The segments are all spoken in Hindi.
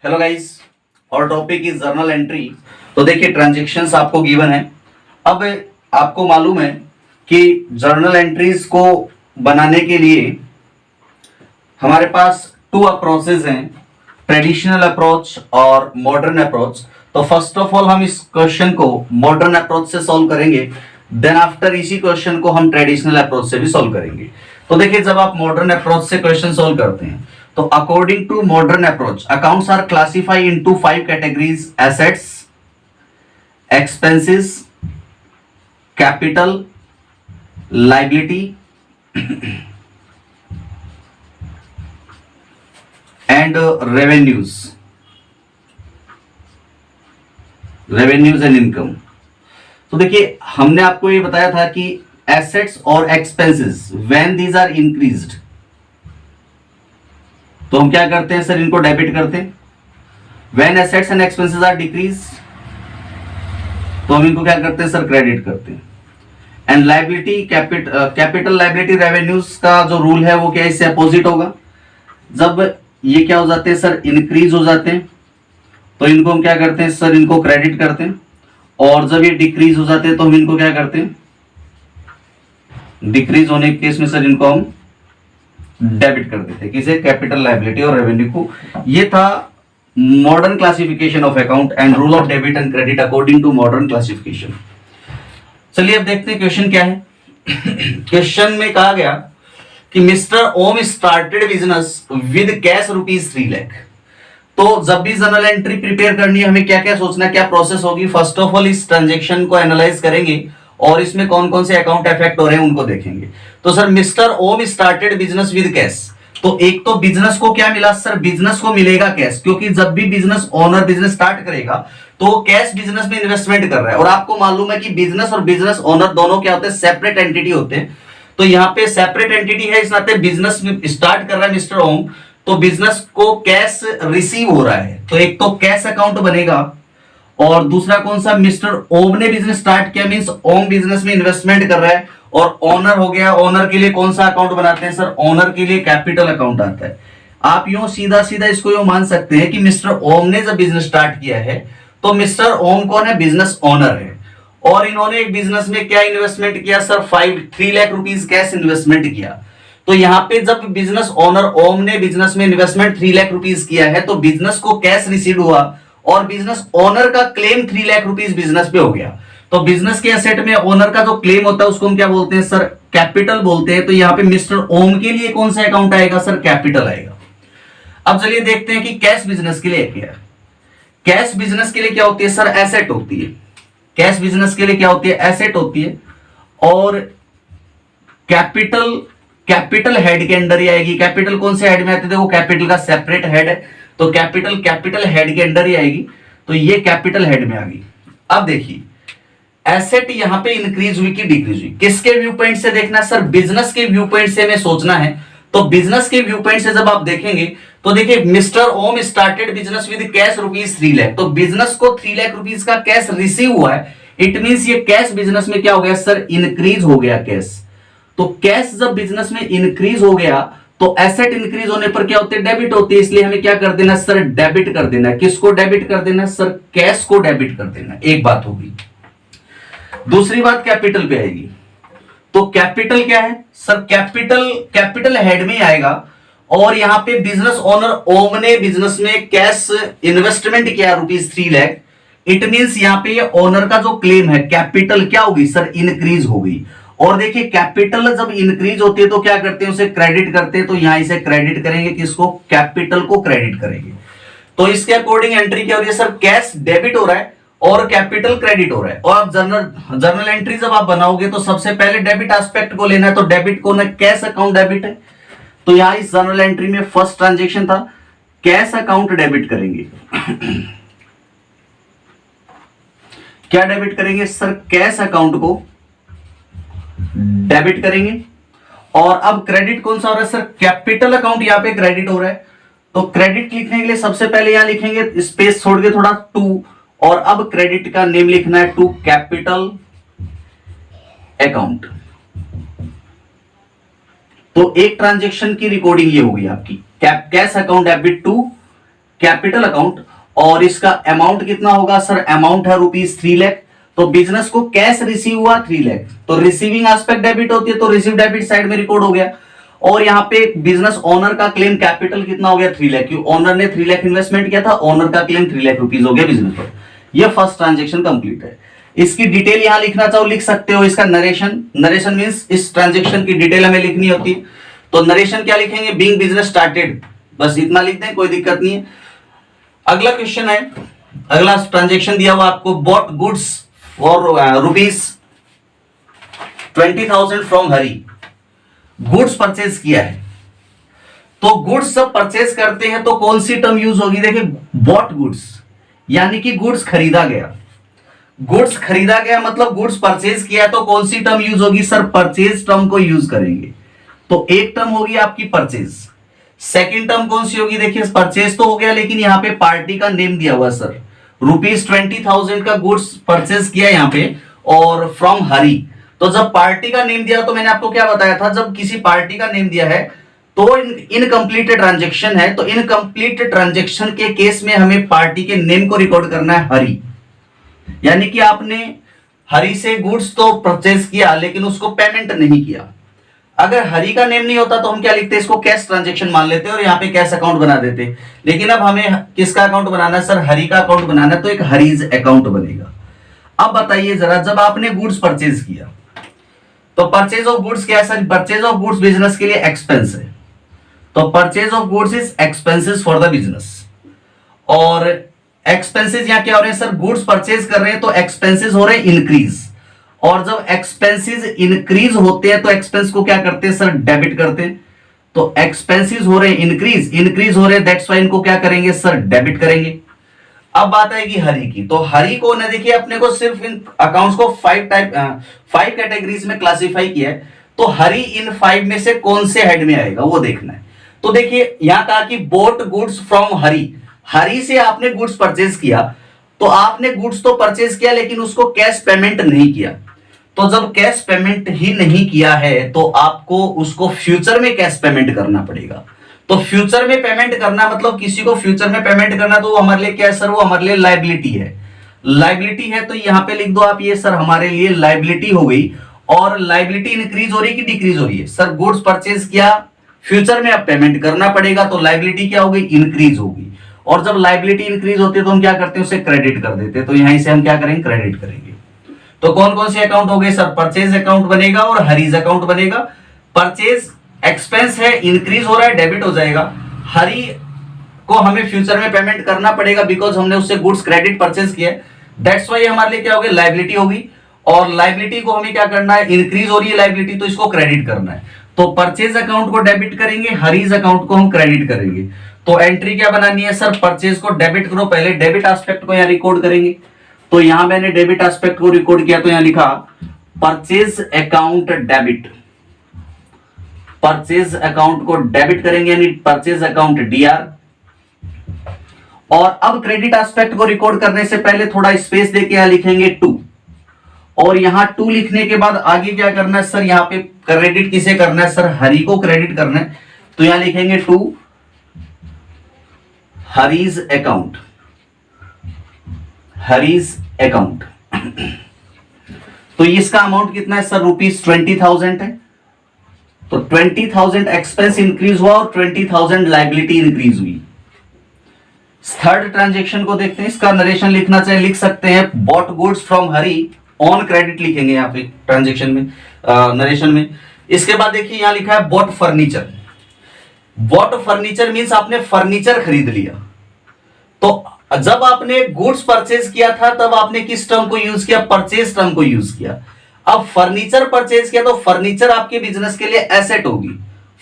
हेलो गाइस, और टॉपिक इज जर्नल एंट्री। तो देखिए ट्रांजैक्शंस आपको गिवन है। अब आपको मालूम है कि जर्नल एंट्रीज को बनाने के लिए हमारे पास टू अप्रोचेज हैं, ट्रेडिशनल अप्रोच और मॉडर्न अप्रोच। तो फर्स्ट ऑफ ऑल हम इस क्वेश्चन को मॉडर्न अप्रोच से सॉल्व करेंगे, देन आफ्टर इसी क्वेश्चन को हम ट्रेडिशनल अप्रोच से भी सॉल्व करेंगे। तो देखिए जब आप मॉडर्न अप्रोच से क्वेश्चन सॉल्व करते हैं तो according to modern approach accounts are classified into 5 categories: assets, expenses, capital, liability and revenues and income. तो देखिए हमने आपको ये बताया था कि एसेट्स और expenses when these are increased तो हम क्या करते हैं सर, इनको डेबिट करते हैं। When assets and expenses are decrease तो हम इनको क्या करते हैं सर, क्रेडिट करते हैं। And liability, capital, liability, revenues का जो रूल है वो क्या इससे अपोजिट होगा। जब ये क्या हो जाते हैं सर, इंक्रीज हो जाते हैं तो इनको हम क्या करते हैं सर, इनको क्रेडिट करते हैं। और जब ये डिक्रीज हो जाते हैं तो हम इनको क्या करते हैं, डिक्रीज होने के केस में सर इनको हम डेबिट कर देते हैं। किसे, कैपिटल, लायबिलिटी और रेवेन्यू को। ये था modern classification of account and rule of debit and credit according to modern classification. चलिए अब देखते हैं क्वेश्चन क्या है। क्वेश्चन में कहा गया कि mister Om started business with cash ₹3 lakh. तो जब भी जर्नल एंट्री प्रिपेयर करनी है हमें क्या क्या सोचना, क्या प्रोसेस होगी। फर्स्ट ऑफ ऑल इस ट्रांजेक्शन को एनालाइज करेंगे और इसमें कौन कौन से अकाउंट इफेक्ट हो रहे हैं उनको देखेंगे। तो sir mister Om started business with cash, तो एक तो बिजनेस को क्या मिला सर, बिजनेस को मिलेगा कैश, क्योंकि जब भी बिजनेस ओनर बिजनेस स्टार्ट करेगा तो कैश बिजनेस में इन्वेस्टमेंट कर रहा है। और आपको मालूम है कि बिजनेस और बिजनेस ओनर दोनों क्या होते हैं, सेपरेट एंटिटी होते हैं। तो यहाँ पे सेपरेट एंटिटी है, इस नाते बिजनेस स्टार्ट कर रहा है मिस्टर ओम, तो बिजनेस को कैश रिसीव हो रहा है। तो एक तो कैश अकाउंट बनेगा और दूसरा कौन सा, मिस्टर ओम ने बिजनेस स्टार्ट किया मींस ओम बिजनेस में इन्वेस्टमेंट कर रहा है। और ओनर हो गया, ओनर के लिए कौन सा अकाउंट बनाते हैं सर, ओनर के लिए कैपिटल अकाउंट आता है। आप यूं सीधा सीधा इसको यूं मान सकते हैं कि मिस्टर ओम ने जब बिजनेस स्टार्ट किया है तो मिस्टर ओम कौन है, बिजनेस ओनर है। और इन्होंने एक बिजनेस में क्या इन्वेस्टमेंट किया sir, 3 lakh rupees cash investment किया। तो यहाँ पे जब बिजनेस ओनर ओम ने बिजनेस में इन्वेस्टमेंट 3 लाख रुपीस किया है तो बिजनेस को कैश रिसीव हुआ और बिजनेस ओनर का क्लेम 3 लाख रुपीस बिजनेस पे हो गया। तो बिजनेस के एसेट में ओनर का जो क्लेम होता है उसको हम क्या बोलते हैं सर, कैपिटल बोलते हैं। तो यहाँ पे मिस्टर ओम के लिए कौन सा अकाउंट आएगा सर, कैपिटल आएगा। अब चलिए देखते हैं कि कैश बिजनेस के लिए क्या है। कैश बिजनेस के लिए क्या होती है सर, एसेट होती है। कैश बिजनेस के लिए क्या होती है, एसेट होती है। और कैपिटल हेड के अंदर ही आएगी। कैपिटल कौन से हेड में आती है, वो कैपिटल का सेपरेट हेड है तो कैपिटल हेड के अंदर ही आएगी। तो ये कैपिटल हेड में आ गई। अब देखिए एसेट यहां पे इंक्रीज हुई कि डिक्रीज हुई, किसके व्यू पॉइंट से देखना सर, बिजनेस के व्यू पॉइंट से हमें सोचना है। तो बिजनेस के व्यू पॉइंट से जब आप देखेंगे तो देखिए mister Om started business with cash ₹3 lakh. तो बिजनेस को 3 लाख रुपीस का कैश रिसीव हुआ है, इट मींस ये कैश बिजनेस में क्या हो गया सर, इंक्रीज हो गया कैश। तो कैश जब बिजनेस में इंक्रीज हो गया तो एसेट इंक्रीज होने पर क्या होते हैं, डेबिट होती है। इसलिए हमें क्या कर देना सर, डेबिट कर देना। किसको डेबिट कर देना सर, कैश को डेबिट कर देना। एक बात होगी। दूसरी बात कैपिटल पे आएगी। तो कैपिटल क्या है सर, कैपिटल हेड में आएगा। और यहां पे बिजनेस ओनर ओम ने बिजनेस में कैश इन्वेस्टमेंट किया ₹3 लाख। इट मींस यहां पे ये ओनर का जो क्लेम है कैपिटल क्या होगी सर, इंक्रीज हो गई। और देखिए कैपिटल जब इंक्रीज होती है तो क्या करते हैं, उसे क्रेडिट करते हैं। तो यहां इसे क्रेडिट करेंगे, किसको, कैपिटल को क्रेडिट करेंगे। तो इसके अकॉर्डिंग एंट्री क्या हो रही है सर, कैश डेबिट हो रहा है और कैपिटल क्रेडिट हो रहा है। और आप जर्नल एंट्री जब आप बनाओगे तो सबसे पहले डेबिट एस्पेक्ट को लेना है। तो डेबिट को ना, कैश अकाउंट डेबिट है। तो यहां इस जर्नल एंट्री में फर्स्ट ट्रांजेक्शन था, कैश अकाउंट डेबिट करेंगे। क्या डेबिट करेंगे सर, कैश अकाउंट को डेबिट करेंगे। और अब क्रेडिट कौन सा हो रहा है सर, कैपिटल अकाउंट यहां पे क्रेडिट हो रहा है। तो क्रेडिट लिखने के लिए सबसे पहले यहां लिखेंगे स्पेस छोड़ के थोड़ा टू, और अब क्रेडिट का नेम लिखना है टू कैपिटल अकाउंट। तो एक ट्रांजैक्शन की रिकॉर्डिंग ये होगी आपकी, cash account debit to capital account, और इसका अमाउंट कितना होगा सर, अमाउंट है ₹3 लाख। तो बिजनेस को कैश रिसीव हुआ 3 लाख, तो रिसीविंग एस्पेक्ट डेबिट होती है, तो रिसीव डेबिट साइड में रिकॉर्ड हो गया। और यहाँ पे बिजनेस ओनर का क्लेम कैपिटल कितना हो गया 3 लाख, क्योंकि ओनर ने 3 लाख इन्वेस्टमेंट किया था, ओनर का क्लेम 3 लाख रुपीज हो गया बिजनेस पर। यह फर्स्ट ट्रांजेक्शन कंप्लीट है। इसकी डिटेल यहां लिखना चाहो लिख सकते हो। इसका नरेशन मींस इस ट्रांजेक्शन की डिटेल हमें लिखनी होती है। तो नरेशन क्या लिखेंगे, बीइंग बिजनेस स्टार्टेड, बस इतना लिख दें, कोई दिक्कत नहीं है। अगला क्वेश्चन है, अगला ट्रांजेक्शन दिया हुआ आपको, bought goods for ₹20,000 from Hari. Goods purchase किया है, तो गुड्स सब परचेज करते हैं तो कौन सी टर्म यूज होगी, देखिए बॉट गुड्स यानी कि गुड्स खरीदा गया। गुड्स खरीदा गया मतलब गुड्स परचेज किया, तो कौन सी टर्म यूज होगी सर, परचेज टर्म को यूज करेंगे। तो एक टर्म होगी आपकी परचेज, सेकंड टर्म कौन सी होगी, देखिए परचेज तो हो गया, लेकिन यहां पे पार्टी का नेम दिया हुआ सर, ₹20,000 का गुड्स परचेज किया यहां पे, और फ्रॉम हरी। तो जब पार्टी का नेम दिया, तो मैंने आपको क्या बताया था, जब किसी पार्टी का नेम दिया है तो इनकम्प्लीट ट्रांजेक्शन है, तो इनकम्प्लीट ट्रांजेक्शन के केस में हमें पार्टी के नेम को रिकॉर्ड करना है हरी। यानी कि आपने हरी से गुड्स तो परचेज किया लेकिन उसको पेमेंट नहीं किया। अगर हरी का नेम नहीं होता तो हम क्या लिखते, इसको कैश ट्रांजेक्शन मान लेते और यहाँ पे कैश अकाउंट बना देते। लेकिन अब हमें किसका अकाउंट बनाना है सर, हरी का अकाउंट बनाना है, तो एक हरीज अकाउंट बनेगा। अब बताइए जरा, जब आपने गुड्स परचेज किया तो परचेज ऑफ गुड्स क्या है sir, purchase of goods business के लिए एक्सपेंस है, तो purchase of goods is expenses for the business. और एक्सपेंसेस यहां क्या हो रहे हैं सर, गुड्स परचेज कर रहे हैं तो एक्सपेंसेस हो रहे हैं इंक्रीज, और जब एक्सपेंसेस इंक्रीज होते हैं तो एक्सपेंस को क्या करते हैं सर, डेबिट करते हैं। तो एक्सपेंसेस हो रहे हैं इंक्रीज हो रहे हैं, दैट्स व्हाई इनको क्या करेंगे सर, डेबिट करेंगे। अब बात आएगी हरी की, तो हरी को ना देखिए अपने को सिर्फ इन अकाउंट्स को 5 कैटेगरीज में क्लासिफाई किया है, तो हरी इन 5 में से कौन से हेड में आएगा वो देखना है। तो देखिए यहां कहा कि बोट गुड्स फ्रॉम हरी, हरी से आपने गुड्स परचेज किया, तो आपने गुड्स तो परचेज किया लेकिन उसको कैश पेमेंट नहीं किया। तो जब कैश पेमेंट ही नहीं किया है तो आपको उसको फ्यूचर में कैश पेमेंट करना पड़ेगा। तो फ्यूचर में पेमेंट करना मतलब किसी को फ्यूचर में पेमेंट करना, तो वो हमारे लिए क्या है सर, वो हमारे लिए लायबिलिटी है। लायबिलिटी है तो यहां पे लिख दो आप ये सर, हमारे लिए लायबिलिटी हो गई। और लायबिलिटी इंक्रीज हो रही है कि डिक्रीज हो रही है सर, गुड्स परचेज किया, फ्यूचर में अब पेमेंट करना पड़ेगा, तो लायबिलिटी क्या होगी, इंक्रीज होगी। और जब लायबिलिटी इंक्रीज होती है तो हम क्या करते हैं, उसे क्रेडिट कर देते हैं, तो यहां से हम क्या करेंगे, क्रेडिट करेंगे। तो कौन कौन से अकाउंट हो गए सर, परचेज अकाउंट बनेगा और हरीज अकाउंट बनेगा। परचेज एक्सपेंस है, इंक्रीज हो रहा है, डेबिट हो जाएगा। हरी को हमें फ्यूचर में पेमेंट करना पड़ेगा बिकॉज हमने उससे गुड्स क्रेडिट परचेज किया, दैट्स व्हाई हमारे लिए क्या होगी, लायबिलिटी होगी। और लायबिलिटी को हमें क्या करना है, इंक्रीज हो रही है लायबिलिटी, तो इसको क्रेडिट करना है। तो परचेज अकाउंट को डेबिट करेंगे, हरीज अकाउंट को हम क्रेडिट करेंगे। तो एंट्री क्या बनानी है सर, परचेज को डेबिट करो, पहले डेबिट एस्पेक्ट को यहां रिकॉर्ड करेंगे। तो यहां मैंने डेबिट एस्पेक्ट को रिकॉर्ड किया, तो यहां लिखा purchase account debit, purchase account को डेबिट करेंगे यानी परचेज अकाउंट डीआर। और अब क्रेडिट एस्पेक्ट को रिकॉर्ड करने से पहले थोड़ा स्पेस देके यहां लिखेंगे 2, और यहां 2 लिखने के बाद आगे क्या करना है सर, यहां पे क्रेडिट किसे करना है सर, हरी को क्रेडिट करना है, तो यहां लिखेंगे 2 हरीज अकाउंट, हरीज अकाउंट। तो इसका अमाउंट कितना है सर, ₹20,000 है। तो 20,000 एक्सपेंस इंक्रीज हुआ और 20,000 लायबिलिटी इंक्रीज हुई। थर्ड ट्रांजेक्शन को देखते हैं, इसका नरेशन लिखना चाहे लिख सकते हैं, bot goods from Hari on credit लिखेंगे यहाँ पे ट्रांजेक्शन में, नरेशन में। इसके बाद देखिए यहां लिखा है bought furniture. Bought furniture means आपने फर्नीचर खरीद लिया। तो जब आपने गुड्स परचेज किया था तब आपने किस टर्म को यूज किया, परचेज टर्म को यूज किया। अब फर्नीचर परचेज किया तो फर्नीचर आपके बिजनेस के लिए एसेट होगी,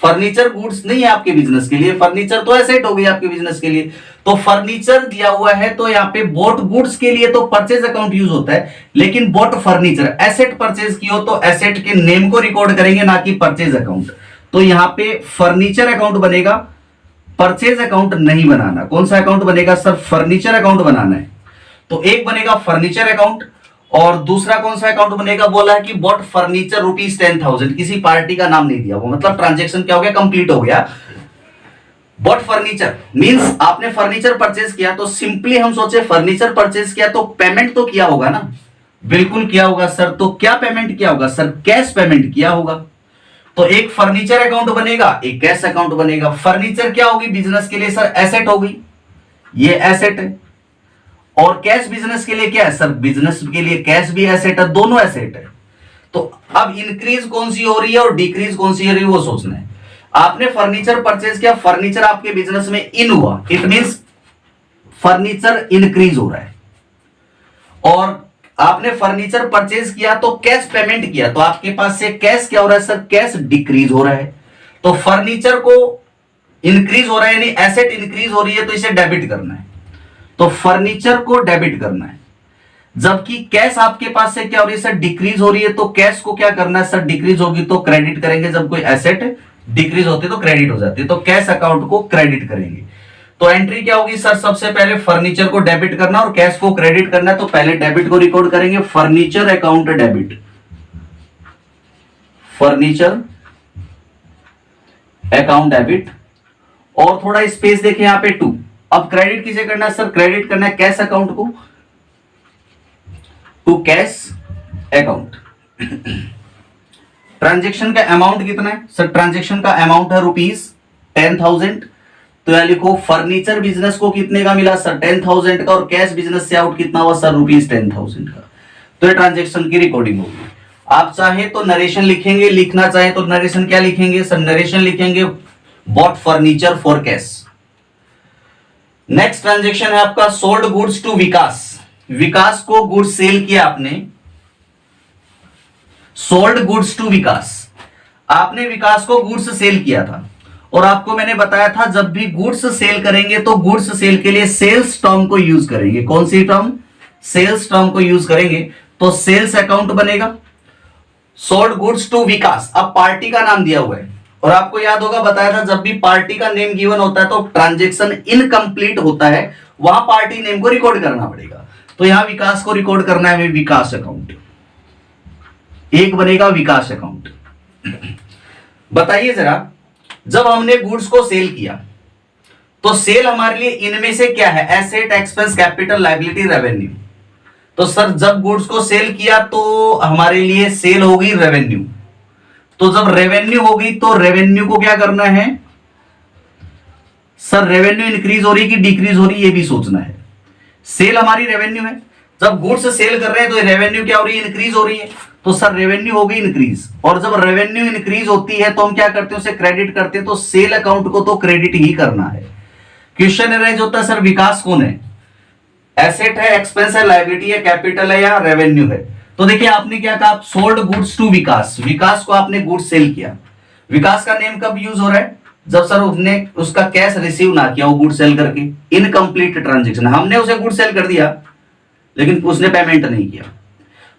फर्नीचर गुड्स नहीं है आपके बिजनेस के लिए, फर्नीचर तो एसेट होगी आपके बिजनेस के लिए। तो फर्नीचर दिया हुआ है तो यहाँ पे बोट गुड्स के लिए तो परचेज अकाउंट यूज होता है, लेकिन बोट फर्नीचर एसेट परचेज की हो तो एसेट के नेम को रिकॉर्ड करेंगे ना कि परचेज अकाउंट। तो यहाँ पे फर्नीचर अकाउंट बनेगा, परचेज अकाउंट नहीं बनाना। कौन सा अकाउंट बनेगा सर, फर्नीचर अकाउंट बनाना है। तो एक बनेगा फर्नीचर अकाउंट और दूसरा कौन सा अकाउंट बनेगा, बोला है कि बॉट फर्नीचर ₹10,000, किसी पार्टी का नाम नहीं दिया वो, मतलब ट्रांजेक्शन क्या हो गया, कंप्लीट हो गया। बॉट फर्नीचर मींस आपने फर्नीचर परचेज किया, तो सिंपली हम सोचे फर्नीचर परचेज किया तो पेमेंट तो किया होगा ना, बिल्कुल किया होगा सर। तो क्या पेमेंट किया होगा सर? कैश पेमेंट किया होगा। तो एक फर्नीचर अकाउंट बनेगा, एक कैश अकाउंट बनेगा। फर्नीचर क्या होगी बिजनेस के लिए सर? एसेट होगी, ये एसेट है। और कैश बिजनेस के लिए क्या है सर? बिजनेस के लिए कैश भी एसेट है, दोनों एसेट है। तो अब इंक्रीज कौन सी हो रही है और डिक्रीज कौन सी हो रही है वो सोचना है। आपने फर्नीचर परचेज किया, फर्नीचर आपके बिजनेस में इन हुआ, इट मींस फर्नीचर इंक्रीज हो रहा है। और आपने फर्नीचर परचेज किया तो कैश पेमेंट किया, तो आपके पास से कैश क्या हो रहा है सर? कैश डिक्रीज हो रहा है। तो फर्नीचर को इंक्रीज हो रहा है यानी एसेट इंक्रीज हो रही है, तो इसे डेबिट करना है। तो फर्नीचर को डेबिट करना है, जबकि कैश आपके पास से क्या हो रही है सर? डिक्रीज हो रही है। तो कैश को क्या करना है सर? डिक्रीज होगी तो क्रेडिट करेंगे। जब कोई एसेट डिक्रीज होती है तो क्रेडिट हो जाती है, तो कैश अकाउंट को क्रेडिट करेंगे। तो एंट्री क्या होगी सर? सबसे पहले फर्नीचर को डेबिट करना और कैश को क्रेडिट करना है, तो पहले डेबिट को रिकॉर्ड करेंगे, furniture account debit, furniture account debit. और थोड़ा स्पेस देखें यहां पे 2। अब क्रेडिट किसे करना है सर? क्रेडिट करना है कैश अकाउंट को, टू कैश अकाउंट। ट्रांजेक्शन का अमाउंट कितना है सर? ट्रांजेक्शन का अमाउंट है ₹10,000। तो यहां लिखो फर्नीचर बिजनेस को कितने का मिला सर? 10,000 का। और कैश बिजनेस से आउट कितना हुआ सर? ₹10,000 का। तो ये ट्रांजेक्शन की रिकॉर्डिंग होगी। आप चाहे तो नरेशन लिखेंगे, लिखना चाहे तो नरेशन क्या लिखेंगे सर? नरेशन लिखेंगे bought furniture for cash. Next transaction है आपका sold goods to Vikas. Vikas को गुड्स सेल किया आपने, सोल्ड गुड्स टू विकास। आपने विकास को गुड्स सेल किया था, और आपको मैंने बताया था जब भी गुड्स सेल करेंगे तो गुड्स सेल के लिए सेल्स टर्म को यूज करेंगे। कौन सी टर्म? सेल्स टर्म को यूज करेंगे। तो सेल्स अकाउंट बनेगा, सोल्ड गुड्स टू विकास। अब पार्टी का नाम दिया हुआ है, और आपको याद होगा बताया था जब भी पार्टी का नेम गिवन होता है तो ट्रांजेक्शन इनकम्प्लीट होता है, वहां पार्टी नेम को रिकॉर्ड करना पड़ेगा। तो यहां विकास को रिकॉर्ड करना है हमें, विकास अकाउंट। एक बनेगा विकास अकाउंट। बताइए जरा, जब हमने गुड्स को सेल किया तो सेल हमारे लिए इनमें से क्या है? Asset, expense, capital, liability, revenue. तो सर जब गुड्स को सेल किया तो हमारे लिए सेल होगी रेवेन्यू। तो जब रेवेन्यू होगी तो रेवेन्यू को क्या करना है सर? रेवेन्यू इंक्रीज हो रही कि डिक्रीज हो रही, ये भी सोचना है। सेल हमारी रेवेन्यू है, जब गुड्स सेल कर रहे हैं तो रेवेन्यू क्या हो रही है? इंक्रीज हो रही है। तो सर रेवेन्यू होगी इंक्रीज, और जब रेवेन्यू इंक्रीज होती है तो हम क्या करते हैं? उसे क्रेडिट करते हैं। तो सेल अकाउंट को तो क्रेडिट ही करना है। क्वेश्चन अराइज होता है सर विकास कौन है? एसेट है, एक्सपेंस है, लायबिलिटी है, कैपिटल है या रेवेन्यू है? तो देखिए आपने क्या कहा? Sold goods to Vikas. Vikas को आपने गुड्स सेल किया। विकास का नेम कब यूज हो रहा है? जब सर उसने उसका कैश रिसीव ना किया, वो गुड सेल करके, इनकम्प्लीट ट्रांजेक्शन। हमने उसे गुड सेल कर दिया लेकिन उसने पेमेंट नहीं किया।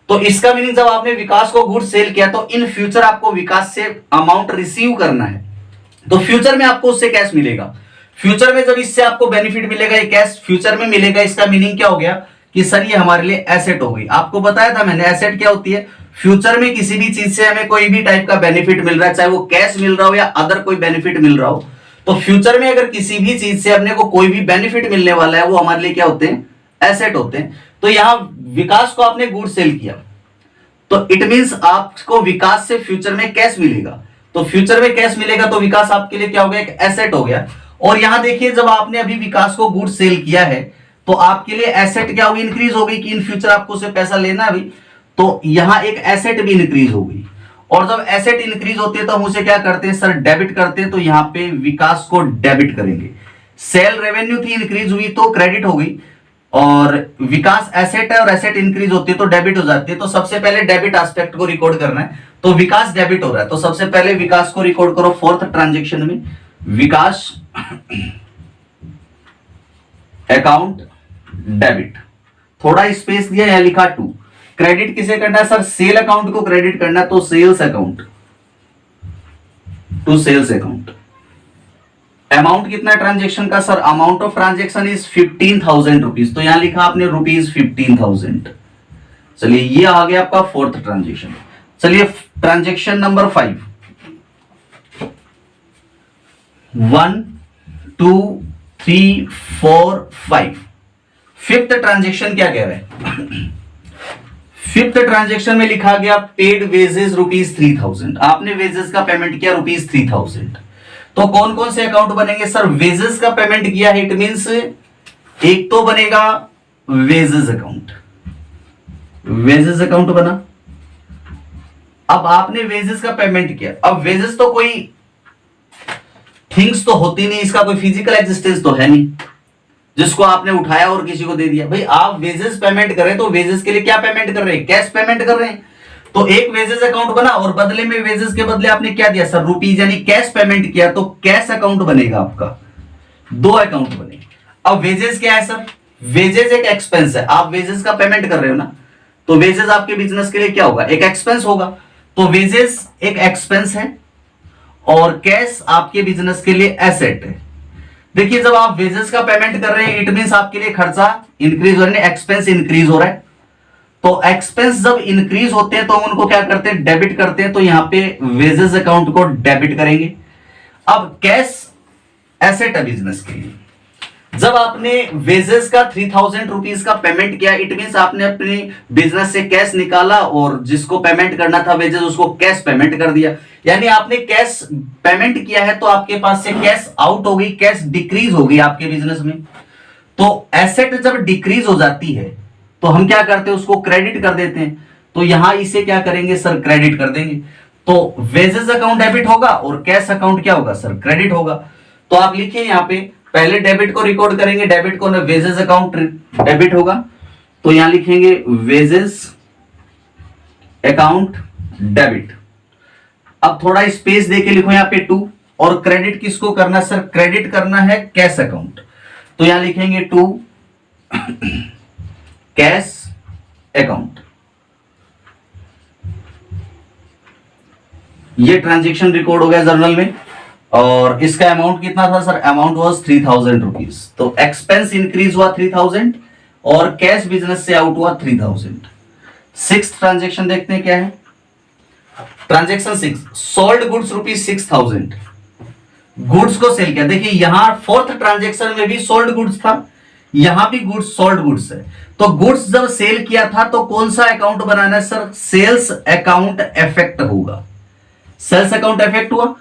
तो इसका मीनिंग जब आपने विकास को गुड सेल किया तो इन फ्यूचर आपको विकास से अमाउंट रिसीव करना है, तो फ्यूचर में आपको उससे कैश मिलेगा। फ्यूचर में जब इससे आपको बेनिफिट मिलेगा, ये कैश फ्यूचर में मिलेगा, इसका मीनिंग क्या हो गया कि सर ये हमारे लिए एसेट हो गई। आपको बताया था मैंने एसेट क्या होती है? फ्यूचर में किसी भी चीज से हमें कोई भी टाइप का बेनिफिट मिल रहा है, चाहे वो कैश मिल रहा हो या अदर कोई बेनिफिट मिल रहा हो, तो फ्यूचर में अगर किसी भी चीज से अपने को कोई भी बेनिफिट मिलने वाला है, वो हमारे लिए क्या होते हैं? एसेट होते हैं। तो यहां विकास को आपने गुड सेल किया तो इट मींस आपको विकास से फ्यूचर में कैश मिलेगा। तो फ्यूचर में कैश मिलेगा तो विकास आपके लिए क्या हो गया? एक एसेट हो गया। और यहां देखिए जब आपने अभी विकास को गुड सेल किया है तो आपके लिए एसेट क्या होगी? इंक्रीज हो गई कि इन फ्यूचर आपको उसे पैसा लेना है, तो यहां एक एसेट भी इंक्रीज हो गई। और जब एसेट इंक्रीज होती है तो हम उसे क्या करते हैं सर? डेबिट करते हैं। तो यहां पे विकास को डेबिट करेंगे। सेल रेवेन्यू थी, इंक्रीज हुई तो क्रेडिट हो गई, और विकास एसेट है और एसेट इंक्रीज होती है तो डेबिट हो जाती है। तो सबसे पहले डेबिट एस्पेक्ट को रिकॉर्ड करना है। तो विकास डेबिट हो रहा है तो सबसे पहले विकास को रिकॉर्ड करो फोर्थ ट्रांजेक्शन में, विकास अकाउंट डेबिट। थोड़ा स्पेस दिया, यहां लिखा 2। क्रेडिट किसे करना है सर? सेल अकाउंट को क्रेडिट करना है, तो sales account to sales account. Amount कितना है ट्रांजेक्शन का sir? Amount of transaction is 15,000 rupees. तो यहां लिखा आपने ₹15,000। चलिए ये आ गया आपका फोर्थ ट्रांजेक्शन। चलिए ट्रांजेक्शन नंबर 5, 1 2 3 4 5। फिफ्थ ट्रांजेक्शन क्या कह रहे हैं? फिफ्थ ट्रांजेक्शन में लिखा गया पेड वेजेस ₹3000। आपने वेजेस का पेमेंट किया ₹3000। तो कौन कौन से अकाउंट बनेंगे सर? वेजेस का पेमेंट किया है, इट मींस एक तो बनेगा वेजेस अकाउंट, वेजेस अकाउंट बना। अब आपने वेजेस का पेमेंट किया। अब वेजेस तो कोई थिंग्स तो होती नहीं, इसका कोई फिजिकल एग्जिस्टेंस तो है नहीं जिसको आपने उठाया और किसी को दे दिया। भाई आप वेजेस पेमेंट कर रहे हैं तो वेजेस के लिए क्या पेमेंट कर रहे हैं? कैश पेमेंट कर रहे हैं। तो एक वेजेस अकाउंट बना और बदले में वेजेस के बदले आपने क्या दिया सर? रुपीज, यानी कैश पेमेंट किया। तो कैश अकाउंट बनेगा आपका, दो अकाउंट बने। अब वेजेस क्या है सर? वेजेस एक एक्सपेंस है। आप वेजेस का पेमेंट कर रहे हो ना, तो वेजेस आपके बिजनेस के लिए क्या होगा? एक एक्सपेंस होगा। तो वेजेस एक एक्सपेंस है और कैश आपके बिजनेस के लिए एसेट है। देखिए जब आप वेजेस का पेमेंट कर रहे हैं इट मींस आपके लिए खर्चा इंक्रीज हो रहा है, एक्सपेंस इंक्रीज हो रहा है। तो एक्सपेंस जब इंक्रीज होते हैं तो हम उनको क्या करते हैं? डेबिट करते हैं। तो यहां पे वेजेस अकाउंट को डेबिट करेंगे। अब कैश एसेट है बिजनेस के लिए। जब आपने वेजेस का 3000 रुपीज का पेमेंट किया इट मींस आपने अपने बिजनेस से कैश निकाला और जिसको पेमेंट करना था वेजेस उसको कैश पेमेंट कर दिया। यानी आपने कैश पेमेंट किया है तो आपके पास से कैश आउट हो गई, कैश डिक्रीज हो गई आपके बिजनेस में। तो एसेट जब डिक्रीज हो जाती है तो हम क्या करते हैं? उसको क्रेडिट कर देते हैं। तो यहां इसे क्या करेंगे सर? क्रेडिट कर देंगे। तो वेजेस अकाउंट डेबिट होगा और कैश अकाउंट क्या होगा सर? क्रेडिट होगा। तो आप लिखिए यहां पे पहले डेबिट को रिकॉर्ड करेंगे, डेबिट को ना वेजेस अकाउंट डेबिट होगा। तो यहां लिखेंगे वेजेस अकाउंट डेबिट। अब थोड़ा स्पेस देके लिखो यहां पे 2। और क्रेडिट किसको करना सर? क्रेडिट करना है कैश अकाउंट। तो यहां लिखेंगे 2 कैश अकाउंट। ये ट्रांजेक्शन रिकॉर्ड हो गया जर्नल में। और इसका अमाउंट कितना था सर? Amount was 3000 rupees. तो एक्सपेंस इंक्रीज हुआ 3000 और कैश बिजनेस से आउट हुआ 3000। सिक्स्थ ट्रांजेक्शन देखते हैं क्या है। Transaction 6, sold goods ₹6000। गुड्स को सेल किया। देखिए यहां फोर्थ ट्रांजेक्शन में भी सोल्ड गुड्स था, यहां भी गुड्स सोल्ड गुड्स है। तो गुड्स जब सेल किया था तो कौन सा अकाउंट बनाना है सर? सेल्स अकाउंट इफेक्ट होगा। सेल्स अकाउंट इफेक्ट हुआ।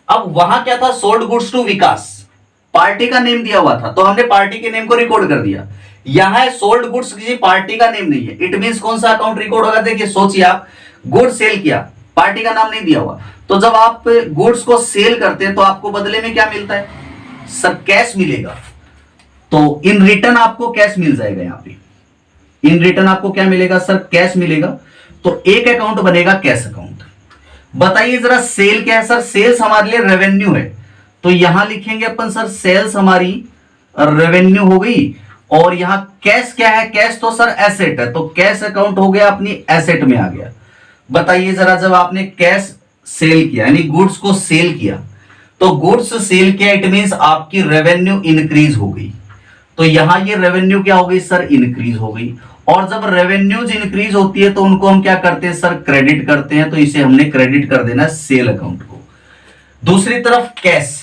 अब वहां क्या था? Sold goods to Vikas, party का नेम दिया हुआ था तो हमने पार्टी के नेम को रिकॉर्ड कर दिया। यहां सोल्ड गुड्स किसी पार्टी का नेम नहीं है, इट मींस कौन सा अकाउंट रिकॉर्ड होगा? देखिए सोचिए आप, गुड्स सेल किया, पार्टी का नाम नहीं दिया हुआ। तो जब आप गुड्स को सेल करते हैं तो आपको बदले में क्या मिलता है सर? कैश मिलेगा। तो इन रिटर्न आपको कैश मिल जाएगा। यहां पे इन रिटर्न आपको क्या मिलेगा सर? कैश मिलेगा। तो एक अकाउंट बनेगा कैश अकाउंट। बताइए जरा सेल क्या है सर? सेल्स हमारे लिए रेवेन्यू है। तो यहां लिखेंगे अपन सर सेल्स हमारी रेवेन्यू हो गई। और यहां कैश क्या है? कैश तो सर एसेट है। तो कैश अकाउंट हो गया अपनी एसेट में आ गया। बताइए जरा जब आपने कैश सेल किया यानी गुड्स को सेल किया तो गुड्स सेल किया इट मींस आपकी रेवेन्यू इंक्रीज हो गई। तो यहां ये रेवेन्यू क्या हो गई सर? इंक्रीज हो गई। और जब रेवेन्यूज इंक्रीज होती है तो उनको हम क्या करते हैं सर? क्रेडिट करते हैं। तो इसे हमने क्रेडिट कर देना सेल अकाउंट को। दूसरी तरफ कैश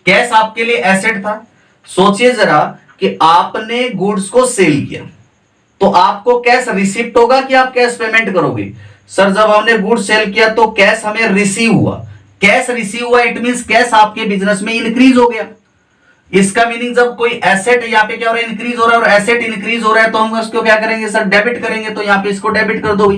कैश आपके लिए एसेट था। सोचिए जरा कि आपने गुड्स को सेल किया तो आपको कैश रिसिप्ट होगा कि आप कैश पेमेंट करोगे? सर जब हमने गुड्स सेल किया तो कैश हमें रिसीव हुआ। कैश रिसीव हुआ इट मींस कैश आपके बिजनेस में इंक्रीज हो गया। इसका मीनिंग जब कोई एसेट यहाँ पे क्या हो रहा है? इंक्रीज हो रहा है। और एसेट इंक्रीज हो रहा है तो हम उसको क्या करेंगे सर? डेबिट करेंगे। तो यहाँ पे इसको डेबिट कर दो।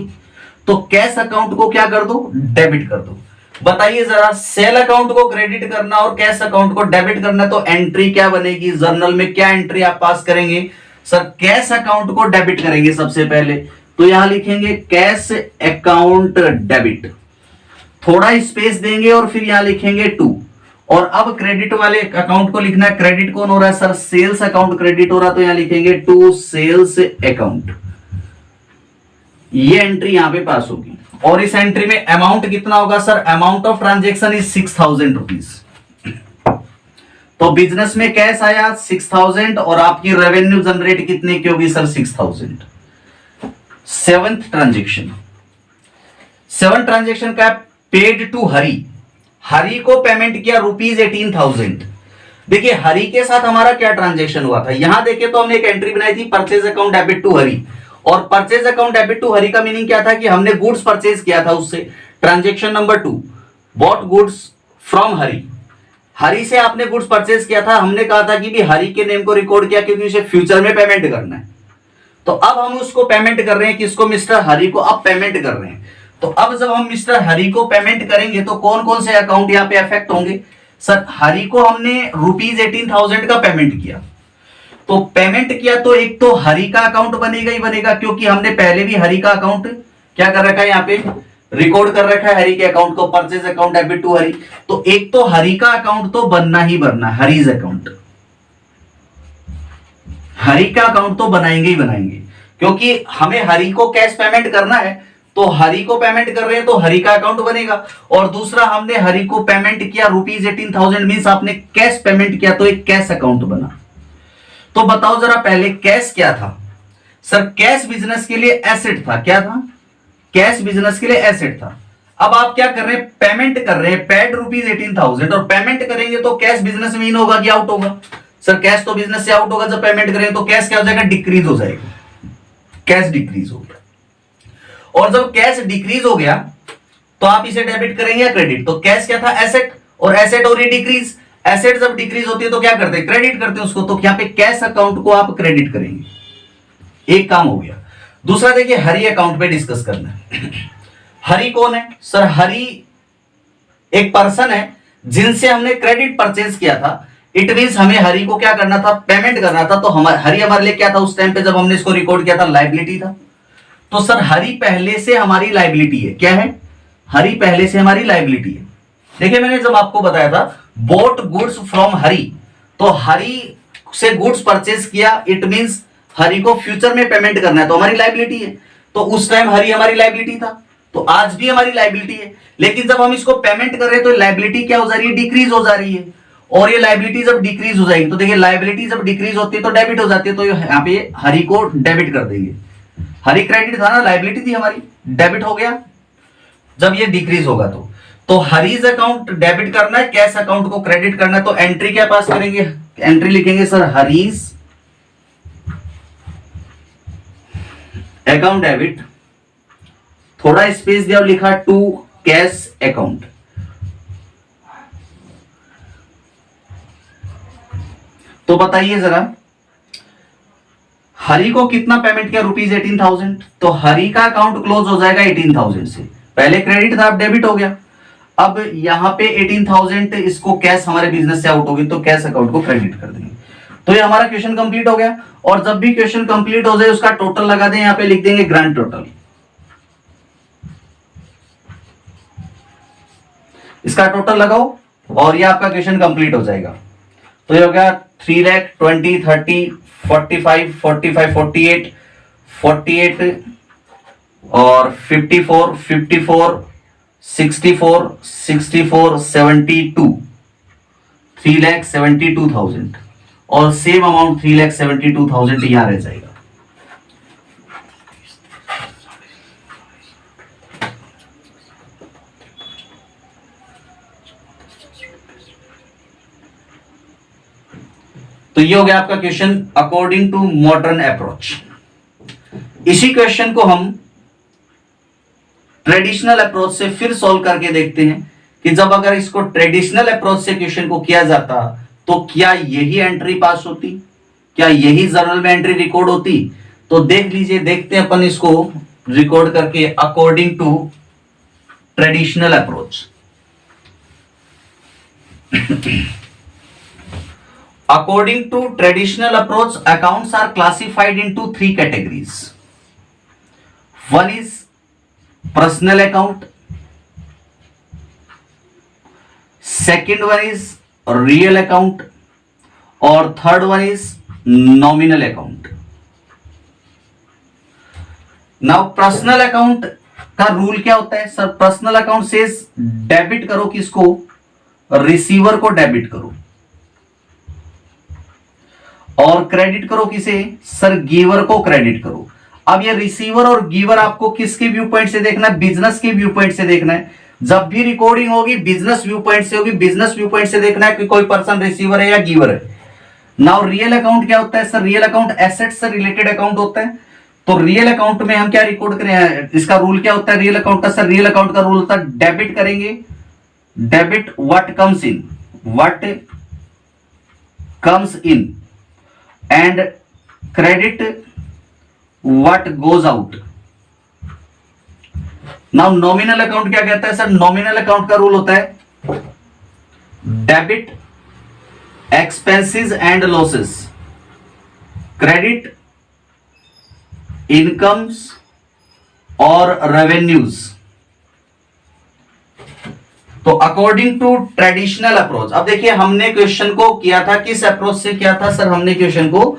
तो कैश अकाउंट को क्या कर दो? डेबिट कर दो। बताइए जरा सेल अकाउंट को क्रेडिट करना और कैश अकाउंट को डेबिट करना तो एंट्री क्या बनेगी जर्नल में? क्या एंट्री आप पास करेंगे सर? कैश अकाउंट को डेबिट करेंगे सबसे पहले। तो यहां लिखेंगे कैश अकाउंट डेबिट। थोड़ा स्पेस देंगे और फिर यहां लिखेंगे 2। और अब क्रेडिट वाले अकाउंट को लिखना है। क्रेडिट कौन हो रहा है सर? सेल्स अकाउंट क्रेडिट हो रहा है। तो यहां लिखेंगे 2 सेल्स अकाउंट। ये एंट्री यहां पे पास होगी। और इस एंट्री में अमाउंट कितना होगा sir? Amount of transaction is 6000 rupees. तो बिजनेस में कैश आया 6000 और आपकी रेवेन्यू जनरेट कितने की होगी सर? 6000। सेवंथ ट्रांजेक्शन का पेड टू हरी। हरी को पेमेंट किया ₹18,000। देखिए हरि के साथ हमारा क्या ट्रांजैक्शन हुआ था, यहां देखिए तो हमने एक एंट्री बनाई थी purchase account debit to Hari, और purchase account debit to Hari का मीनिंग क्या था कि हमने गुड्स परचेज किया था उससे। Transaction number 2, bot goods from Hari, Hari से आपने गुड्स परचेज किया था, हमने कहा था कि भी हरि के नेम को रिकॉर्ड किया क्योंकि उसे फ्यूचर में पेमेंट करना है। तो अब हम उसको पेमेंट कर रहे हैं, किसको, मिस्टर हरि को अब पेमेंट कर रहे हैं। तो अब जब हम मिस्टर हरि को पेमेंट करेंगे तो कौन कौन से अकाउंट यहाँ पे अफेक्ट होंगे। सर हरि को हमने ₹18,000 का पेमेंट किया, तो पेमेंट किया तो एक तो हरि का अकाउंट बनेगा ही बनेगा, क्योंकि हमने पहले भी हरि का अकाउंट क्या कर रखा है, यहाँ पे रिकॉर्ड कर रखा है हरि के अकाउंट को, purchase account debit to Hari. तो एक तो हरि का अकाउंट तो बनना ही बनना, हरीज अकाउंट, हरि का अकाउंट तो बनाएंगे ही बनाएंगे, क्योंकि हमें हरि को कैश पेमेंट करना है, तो हरि को पेमेंट कर रहे हैं तो हरि का अकाउंट बनेगा। और दूसरा हमने हरि को पेमेंट किया ₹18,000 मींस आपने कैश पेमेंट किया, तो एक कैश अकाउंट बना। तो बताओ जरा पहले कैश क्या था। सर कैश बिजनेस के लिए एसेट था, क्या था, कैश बिजनेस के लिए एसेट था। अब आप क्या कर रहे हैं, पेमेंट कर रहे हैं, पेड ₹18,000, और पेमेंट करेंगे तो कैश बिजनेस में इन होगा कि आउट होगा। सर कैश तो बिजनेस से आउट होगा जब पेमेंट करेंगे, तो कैश क्या हो जाएगा, डिक्रीज हो जाएगा, कैश डिक्रीज हो गया। और जब कैश डिक्रीज हो गया तो आप इसे डेबिट करेंगे या क्रेडिट। तो कैश क्या था, एसेट, और एसेट हो रही डिक्रीज, एसेट जब डिक्रीज होती है तो क्या करते हैं, क्रेडिट करते हैं उसको। तो यहाँ पे कैश अकाउंट को आप क्रेडिट करेंगे, एक काम हो गया। दूसरा देखिए हरि अकाउंट पे डिस्कस करना है। हरि कौन है, सर हरि एक पर्सन है जिनसे हमने क्रेडिट परचेज किया था। इट मींस हमें हरि को क्या करना था, पेमेंट करना था। तो हरि हमारे लिए क्या था उस टाइम पे जब हमने इसको रिकॉर्ड किया था, लायबिलिटी था। तो सर हरि पहले से हमारी लायबिलिटी है, क्या है, हरि पहले से हमारी लायबिलिटी है। देखिए मैंने जब आपको बताया था बोट गुड्स फ्रॉम हरि, तो हरि से गुड्स परचेज किया, इट मींस हरि को फ्यूचर में पेमेंट करना है, तो हमारी लायबिलिटी है। तो उस टाइम हरि हमारी लायबिलिटी था, तो आज भी हमारी लायबिलिटी है। लेकिन जब हम इसको पेमेंट कर रहे हैं तो लायबिलिटी क्या हो जा रही है, डिक्रीज हो जा रही है। और ये लायबिलिटी जब डिक्रीज हो जाएगी तो देखिए लायबिलिटी जब डिक्रीज होती है तो डेबिट हो जाती है, तो यहाँ पे हरि को डेबिट कर देंगे। हरि क्रेडिट था ना, लायबिलिटी थी हमारी, डेबिट हो गया जब ये डिक्रीज होगा। तो हरीज अकाउंट डेबिट करना है, कैश अकाउंट को क्रेडिट करना है। तो एंट्री क्या पास करेंगे, एंट्री लिखेंगे सर हरीज अकाउंट डेबिट, थोड़ा स्पेस दिया और लिखा टू कैश अकाउंट। तो बताइए जरा हरि को कितना पेमेंट किया, ₹18,000। तो हरि का अकाउंट क्लोज हो जाएगा 18,000 से, पहले क्रेडिट था अब डेबिट हो गया। अब यहां पे 18,000 इसको कैश हमारे बिजनेस से आउट हो गई, तो कैश अकाउंट को क्रेडिट कर देंगे। तो ये हमारा क्वेश्चन कंप्लीट हो गया। और जब भी क्वेश्चन कंप्लीट हो जाए उसका टोटल लगा दें, यहां पे लिख देंगे ग्रांड टोटल, इसका टोटल लगाओ और ये आपका क्वेश्चन कंप्लीट हो जाएगा। तो ये हो गया 3 लाख 20 30 45 45 48 48 और 54 54 64 64 72 3,72,000 और सेम अमाउंट 3,72,000 यहां रह जाएगा। तो ये हो गया आपका question according to modern approach. इसी क्वेश्चन को हम ट्रेडिशनल अप्रोच से फिर सॉल्व करके देखते हैं कि जब अगर इसको ट्रेडिशनल अप्रोच से क्वेश्चन को किया जाता तो क्या यही एंट्री पास होती, क्या यही जर्नल में एंट्री रिकॉर्ड होती। तो देख लीजिए, देखते हैं अपन इसको रिकॉर्ड करके according to traditional approach. According to traditional approach, accounts are classified into 3 categories. One is personal account, second one is real account और third one is nominal account. Now personal account का रूल क्या होता है सर, पर्सनल अकाउंट से डेबिट करो किसको, रिसीवर को डेबिट करो और क्रेडिट करो किसे सर, गिवर को क्रेडिट करो। अब ये रिसीवर और गिवर आपको किसके व्यू पॉइंट से देखना है, बिजनेस के व्यू पॉइंट से देखना है। जब भी रिकॉर्डिंग होगी बिजनेस व्यू पॉइंट से होगी, बिजनेस व्यू पॉइंट से देखना है कि कोई पर्सन रिसीवर है या गिवर है। नाउ रियल अकाउंट क्या होता है सर? रियल अकाउंट एसेट से रिलेटेड अकाउंट होता है। तो रियल अकाउंट में हम क्या रिकॉर्ड करें, इसका रूल क्या होता है रियल अकाउंट का? सर रियल अकाउंट का रूल होता है डेबिट करेंगे, debit what comes in, what comes in, and credit what goes out. Now nominal account क्या कहता है सर? नॉमिनल अकाउंट का रूल होता है debit expenses and losses, credit incomes और रेवेन्यूज। तो अकॉर्डिंग टू ट्रेडिशनल अप्रोच, अब देखिए हमने क्वेश्चन को किया था किस अप्रोच से किया था सर? हमने क्वेश्चन को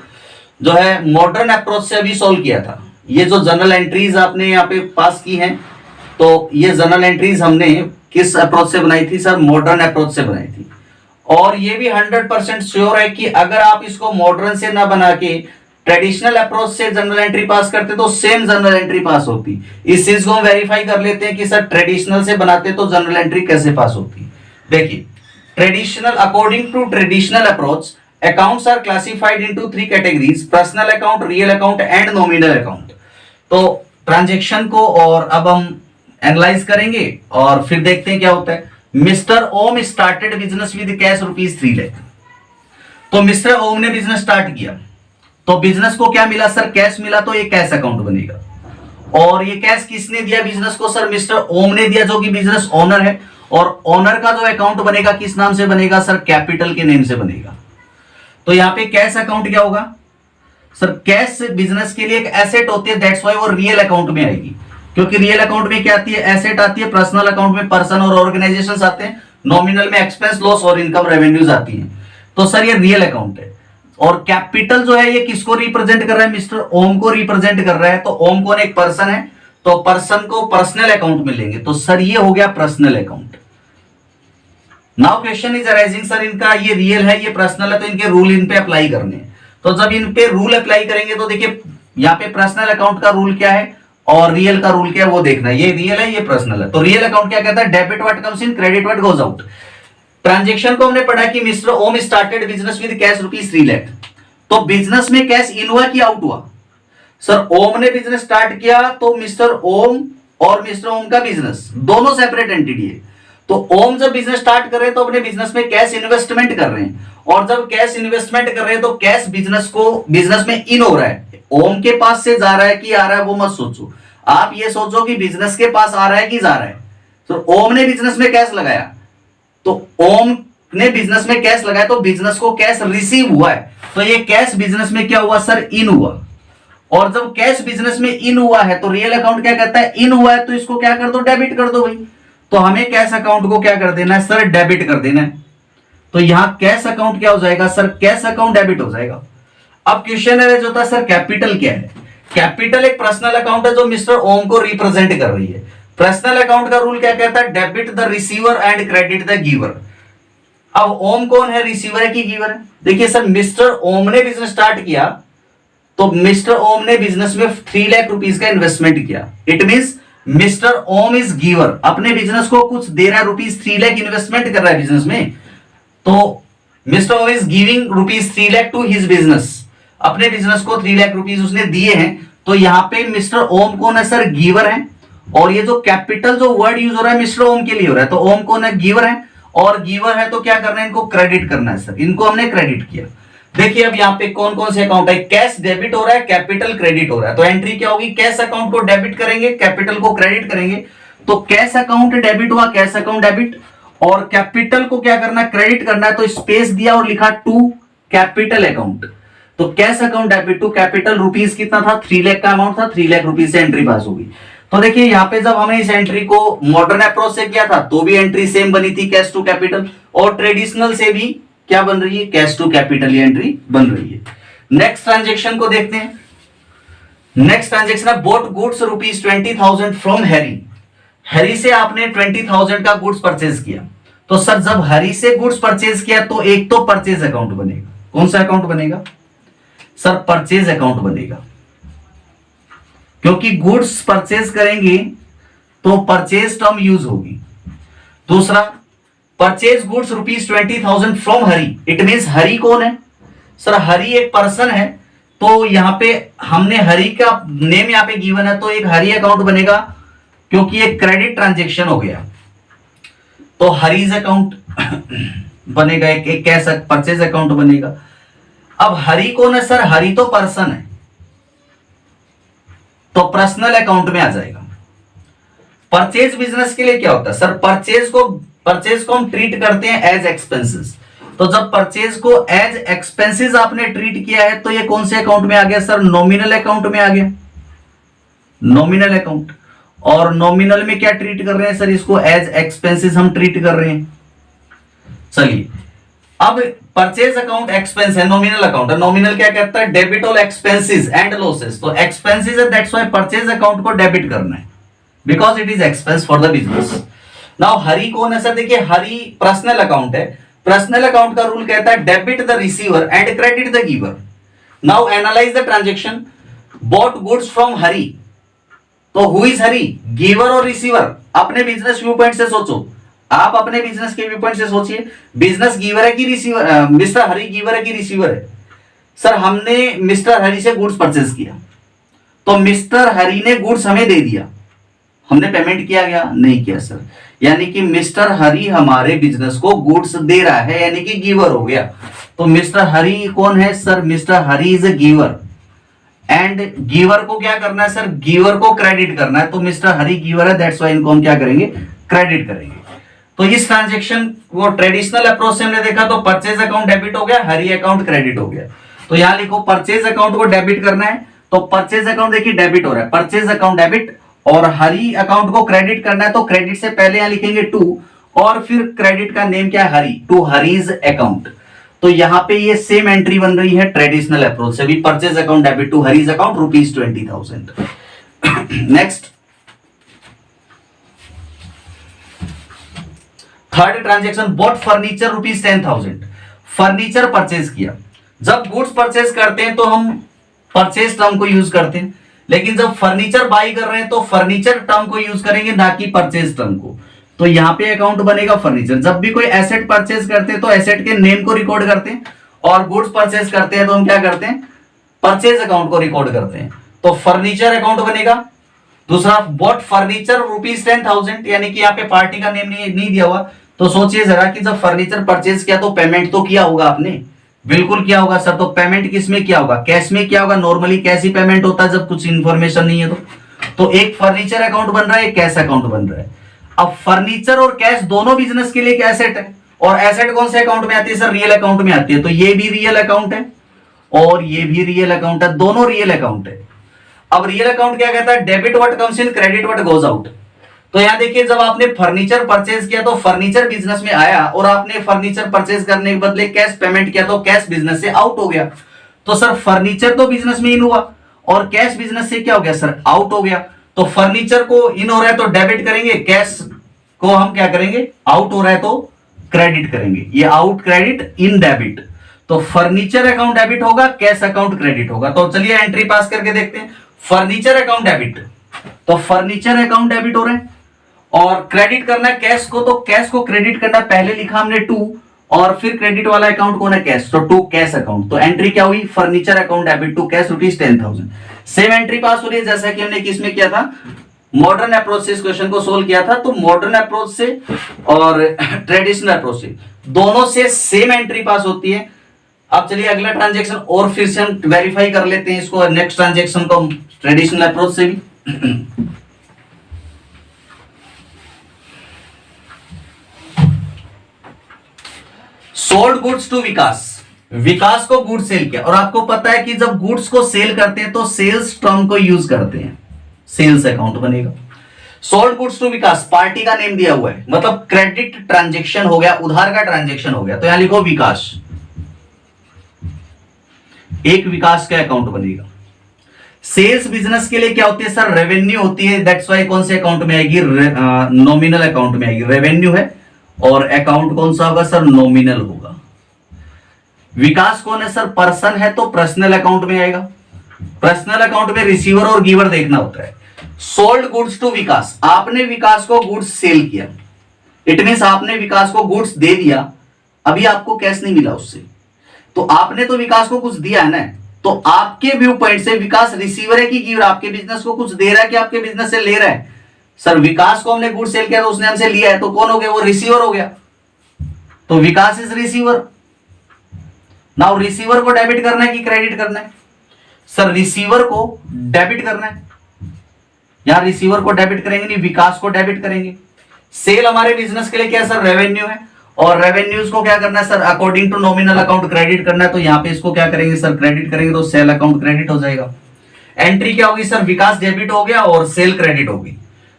जो है मॉडर्न अप्रोच से अभी सॉल्व किया था। ये जो जर्नल एंट्रीज आपने यहाँ पे पास की हैं, तो ये जर्नल एंट्रीज हमने किस अप्रोच से बनाई थी सर? मॉडर्न अप्रोच से बनाई थी। और ये भी 100% श्योर है कि अगर आप इसको मॉडर्न से ना बना के ट्रेडिशनल अप्रोच से जर्नल एंट्री पास करते तो सेम जर्नल एंट्री पास होती। इस चीज को हम वेरीफाई कर लेते हैं कि सर ट्रेडिशनल से बनाते तो जर्नल एंट्री कैसे पास होती। देखिए traditional, according to traditional approach accounts are classified into 3 categories, personal account, real account and nominal account. तो ट्रांजेक्शन को और अब हम एनालाइज करेंगे और फिर देखते हैं क्या होता है। Mister Om started business with cash ₹3 lakh. तो मिस्टर ओम ने बिजनेस स्टार्ट किया तो बिजनेस को क्या मिला सर? कैश मिला। तो ये कैश अकाउंट बनेगा। और ये कैश किसने दिया बिजनेस को सर? मिस्टर ओम ने दिया, जो कि बिजनेस ओनर है। और ओनर का जो अकाउंट बनेगा किस नाम से बनेगा सर? कैपिटल के नेम से बनेगा। तो यहाँ पे कैश अकाउंट क्या होगा सर? कैश बिजनेस के लिए एक एसेट होती है, दैट्स व्हाई वो रियल अकाउंट में आएगी। क्योंकि रियल अकाउंट में क्या आती है? एसेट आती है। पर्सनल अकाउंट में पर्सन और ऑर्गेनाइजेशंस आते हैं। नॉमिनल में एक्सपेंस, लॉस और इनकम, रेवेन्यूज आती हैं। तो सर ये रियल अकाउंट है। और कैपिटल जो है ये किसको रिप्रेजेंट कर रहा है? मिस्टर ओम को रिप्रेजेंट कर रहा है। तो ओम कौन? एक पर्सन है। तो पर्सन को पर्सनल अकाउंट में लेंगे। तो सर ये हो गया personal account. Now question is arising sir, इनका ये रियल है, ये पर्सनल है, तो इनके रूल इन पे अप्लाई करने हैं। तो जब इन पे रूल अप्लाई करेंगे तो देखिए यहाँ पे पर्सनल अकाउंट का रूल क्या है और रियल का रूल क्या है वो देखना है। ये रियल है, ये पर्सनल है। तो रियल अकाउंट क्या कहता है? Debit what comes in, credit what goes out. Transaction को हमने पढ़ा कि mister Om started business with cash ₹3 lakh. तो बिजनेस में कैश इन हुआ कि आउट हुआ सर? ओम ने बिजनेस स्टार्ट किया तो मिस्टर ओम और मिस्टर ओम का बिजनेस दोनों सेपरेट एंटिटी है। तो ओम जब बिजनेस स्टार्ट कर रहे हैं तो अपने बिजनेस में कैश इन्वेस्टमेंट कर रहे हैं। और जब कैश इन्वेस्टमेंट कर रहे हैं तो कैश बिजनेस में इन हो रहा है। ओम के पास से जा रहा है कि आ रहा है वो मत सोचो, आप ये सोचो कि बिजनेस के पास आ रहा है कि जा रहा है। तो ओम ने बिजनेस में कैश लगाया, तो ओम ने बिजनेस में कैश लगाया तो बिजनेस को कैश रिसीव हुआ है। तो ये कैश बिजनेस में क्या हुआ सर? इन हुआ। और जब कैश बिजनेस में इन हुआ है तो रियल अकाउंट क्या कहता है? इन हुआ है तो इसको क्या कर दो? डेबिट कर दो भाई। तो हमें कैश अकाउंट को क्या कर देना है सर? डेबिट कर देना है। तो यहां कैश अकाउंट क्या हो जाएगा सर? कैश अकाउंट डेबिट हो जाएगा। अब क्वेश्चन है जो था सर कैपिटल क्या है? कैपिटल एक पर्सनल अकाउंट है जो मिस्टर ओम को रिप्रेजेंट कर रही है। पर्सनल अकाउंट का रूल क्या कहता है? Debit the receiver and credit the giver. अब ओम कौन है? रिसीवर है कि गिवर है? देखिए सर मिस्टर ओम ने बिजनेस स्टार्ट किया तो मिस्टर ओम ने बिजनेस में ₹3 लाख का इन्वेस्टमेंट किया। It means mister Om is giver, अपने बिजनेस को कुछ दे रहा है, ₹3 लाख इन्वेस्टमेंट कर रहा है बिजनेस में। तो mister Om is giving ₹3 lakh to his business, अपने बिजनेस को ₹3 लाख उसने दिए हैं। तो यहां पे मिस्टर ओम कौन है सर? गिवर है। और ये जो कैपिटल जो वर्ड यूज हो रहा है मिस्टर ओम के लिए हो रहा है। तो ओम कौन है? गिवर है। और गिवर है तो क्या करना है? इनको क्रेडिट करना है सर। इनको हमने क्रेडिट किया। देखिए अब यहाँ पे कौन कौन से अकाउंट है? कैश डेबिट हो रहा है, कैपिटल क्रेडिट हो रहा है। तो एंट्री क्या होगी? कैश अकाउंट को डेबिट करेंगे, कैपिटल को क्रेडिट करेंगे। तो कैश अकाउंट डेबिट हुआ, कैश अकाउंट डेबिट। और कैपिटल को क्या करना है? क्रेडिट करना है। तो स्पेस दिया और लिखा टू कैपिटल अकाउंट। तो cash account debit to capital, rupees कितना था? 3 लाख का अमाउंट था। 3 लाख से एंट्री पास होगी। तो देखिए यहाँ पे जब हमने इस एंट्री को मॉडर्न अप्रोच से किया था तो भी एंट्री सेम बनी थी, कैश टू कैपिटल। और ट्रेडिशनल से भी क्या बन रही है? कैश टू कैपिटल ये एंट्री बन रही है। नेक्स्ट ट्रांजेक्शन को देखते हैं। नेक्स्ट ट्रांजेक्शन है boat goods ₹20,000 from Harry. Harry से आपने 20,000 का गुड्स परचेज किया। तो सर जब हैरी से गुड्स परचेज किया तो एक तो परचेज अकाउंट बनेगा। कौन सा अकाउंट बनेगा सर? परचेज अकाउंट बनेगा। क्योंकि गुड्स परचेज करेंगे तो परचेज टर्म यूज होगी। दूसरा, purchase goods ₹20,000 from Hari, it means Hari कौन है सर? हरी एक पर्सन है, तो यहां पे हमने हरी का नेम यहां पे गिवन है, तो एक हरी अकाउंट बनेगा क्योंकि एक क्रेडिट ट्रांजेक्शन हो गया, तो हरीज अकाउंट बनेगा, एक कैश परचेज अकाउंट बनेगा। अब हरी कौन है सर? हरी तो पर्सन है, तो पर्सनल अकाउंट में आ जाएगा। परचेज बिजनेस के लिए क्या होता है सर? परचेज को हम ट्रीट करते हैं एज एक्सपेंसेस, तो जब परचेज को एज एक्सपेंसेस आपने ट्रीट किया है तो ये कौन से अकाउंट में आ गया सर? नॉमिनल अकाउंट में आ गया, नॉमिनल अकाउंट। और नॉमिनल में क्या ट्रीट कर रहे हैं सर? इसको एज एक्सपेंसेस हम ट्रीट कर रहे हैं। चलिए, अब परचेज अकाउंट एक्सपेंस है, नॉमिनल अकाउंट है। नॉमिनल क्या कहता है? Debit all expenses and losses, तो एक्सपेंसेस है, दैट्स व्हाई परचेज अकाउंट को डेबिट करना है because it is expense for the business. Now Hari कौन है सर? देखिए, हरी पर्सनल अकाउंट है। पर्सनल अकाउंट का रूल कहता है debit the receiver and credit the giver. Now analyze the transaction, bought goods from Hari, तो हु इज हरी? गिवर और रिसीवर? अपने बिजनेस व्यू पॉइंट से सोचो, आप अपने बिजनेस के व्यू पॉइंट से सोचिए, बिजनेस गिवर है कि रिसीवर? मिस्टर हरी गिवर है कि रिसीवर है? सर, हमने मिस्टर हरी से गुड्स परचेज किया, तो मिस्टर हरी ने गुड्स हमें दे दिया, हमने पेमेंट किया गया? नहीं किया सर। यानी कि मिस्टर हरी हमारे बिजनेस को गुड्स दे रहा है, यानी कि गिवर हो गया। तो मिस्टर हरी कौन है sir? Mister Hari is a giver, and giver को क्या करना है सर? गिवर को क्रेडिट करना है, तो मिस्टर हरी गिवर है, दैट्स व्हाई इनको हम क्या करेंगे? क्रेडिट करेंगे। तो इस ट्रांजेक्शन को ट्रेडिशनल अप्रोच से हमने देखा, तो परचेज अकाउंट डेबिट हो गया, हरी अकाउंट क्रेडिट हो गया। तो यहां लिखो परचेज अकाउंट को डेबिट करना है, तो परचेज अकाउंट देखिए डेबिट हो रहा है, परचेज अकाउंट डेबिट, और हरी अकाउंट को क्रेडिट करना है, तो क्रेडिट से पहले यहां लिखेंगे टू, और फिर क्रेडिट का नेम क्या है? हरी, टू हरीज अकाउंट। तो यहां पे ये सेम एंट्री बन रही है ट्रेडिशनल अप्रोच से भी, purchase account debit to Hari's account ₹20,000। Next, third transaction, bought furniture ₹10,000, furniture purchase किया। जब गुड्स परचेज करते हैं तो हम परचेज टर्म को यूज करते हैं, लेकिन जब फर्नीचर बाई कर रहे हैं तो फर्नीचर टर्म को यूज करेंगे, ना कि परचेज टर्म को। तो यहां पे अकाउंट बनेगा फर्नीचर। जब भी कोई एसेट परचेज करते हैं तो एसेट के नेम को रिकॉर्ड करते हैं, और गुड्स परचेज करते हैं तो हम क्या करते हैं? परचेज अकाउंट को रिकॉर्ड करते हैं, तो फर्नीचर अकाउंट बनेगा। दूसरा, बॉट फर्नीचर ₹10,000, यानी कि यहाँ पे पार्टी का नेम नहीं दिया हुआ, तो सोचिए जरा कि जब फर्नीचर परचेज किया तो पेमेंट तो किया होगा आपने, बिल्कुल किया होगा सर। तो पेमेंट किस में किया होगा? कैश में किया होगा। नॉर्मली कैश ही पेमेंट होता है जब कुछ इंफॉर्मेशन नहीं है तो एक फर्नीचर अकाउंट बन रहा है, एक कैश अकाउंट बन रहा है। अब फर्नीचर और कैश दोनों बिजनेस के लिए एक एसेट है, और एसेट कौन से अकाउंट में आती है सर? रियल अकाउंट में आती है। तो ये भी रियल अकाउंट है और ये भी रियल अकाउंट है, दोनों रियल अकाउंट है। अब रियल अकाउंट क्या कहता है? Debit what comes in, credit what goes out. तो यहां देखिए, जब आपने फर्नीचर परचेज किया तो फर्नीचर बिजनेस में आया, और आपने फर्नीचर परचेज करने के बदले कैश पेमेंट किया तो कैश बिजनेस से आउट हो गया। तो सर फर्नीचर तो बिजनेस में इन हुआ, और कैश बिजनेस से क्या हो गया सर? आउट हो गया। तो फर्नीचर को इन हो रहा है तो डेबिट करेंगे, कैश को हम क्या करेंगे? आउट हो रहा है तो क्रेडिट करेंगे। ये आउट क्रेडिट इन डेबिट, तो फर्नीचर अकाउंट डेबिट होगा, कैश अकाउंट क्रेडिट होगा। तो चलिए एंट्री पास करके देखते हैं। फर्नीचर अकाउंट डेबिट, तो फर्नीचर अकाउंट डेबिट हो रहे हैं, और क्रेडिट करना है कैश को, तो कैश को क्रेडिट करना, पहले लिखा हमने टू, और फिर क्रेडिट वाला अकाउंट कौन है? कैश, तो टू कैश अकाउंट। तो एंट्री क्या हुई? Furniture account debit to cash ₹10,000। Same entry pass हो रही है जैसा कि हमने किसमें किया था? मॉडर्न अप्रोच से इस क्वेश्चन को सोल्व किया था। तो मॉडर्न अप्रोच से और ट्रेडिशनल अप्रोच से, दोनों से सेम एंट्री पास होती है। अब चलिए अगला ट्रांजेक्शन और फिर से हम वेरीफाई कर लेते हैं इसको, नेक्स्ट ट्रांजेक्शन को ट्रेडिशनल अप्रोच से भी। Sold goods to Vikas, Vikas को गुड्स सेल किया, और आपको पता है कि जब गुड्स को सेल करते हैं तो सेल्स टर्म को यूज करते हैं, सेल्स अकाउंट बनेगा। Sold goods to Vikas, party का नेम दिया हुआ है, मतलब क्रेडिट ट्रांजेक्शन हो गया, उधार का ट्रांजेक्शन हो गया, तो यहां लिखो विकास, एक विकास का अकाउंट बनेगा। सेल्स बिजनेस के लिए क्या होती है सर? रेवेन्यू होती है, दैट्स व्हाई कौन से अकाउंट में आएगी? नॉमिनल अकाउंट में आएगी। रेवेन्यू है और अकाउंट कौन सा होगा सर? नॉमिनल होगा। विकास कौन है सर? पर्सन है, तो पर्सनल अकाउंट में आएगा। पर्सनल अकाउंट में रिसीवर और गिवर देखना होता है। सोल्ड गुड्स टू विकास, आपने विकास को गुड्स सेल किया, इट मींस आपने विकास को गुड्स दे दिया, अभी आपको कैश नहीं मिला उससे, तो आपने तो विकास को कुछ दिया है ना, तो आपके व्यू पॉइंट से विकास रिसीवर है कि गिवर, आपके बिजनेस को कुछ दे रहा है कि आपके बिजनेस से ले रहा है? सर विकास को हमने गुड सेल किया तो उसने हमसे लिया है, तो कौन हो गया? वो रिसीवर हो गया, तो विकास इज रिसीवर। नाउ रिसीवर को डेबिट करना है कि क्रेडिट करना है? सर रिसीवर को डेबिट करना है, यहां रिसीवर को डेबिट करेंगे नहीं, विकास को डेबिट करेंगे। सेल हमारे बिजनेस के लिए क्या है सर? रेवेन्यू है, और रेवेन्यूज को क्या करना है sir? According to nominal account credit करना है, तो यहां पे इसको क्या करेंगे सर? क्रेडिट करेंगे, तो सेल अकाउंट क्रेडिट हो जाएगा। एंट्री क्या होगी सर? विकास डेबिट हो गया और सेल क्रेडिट होगी,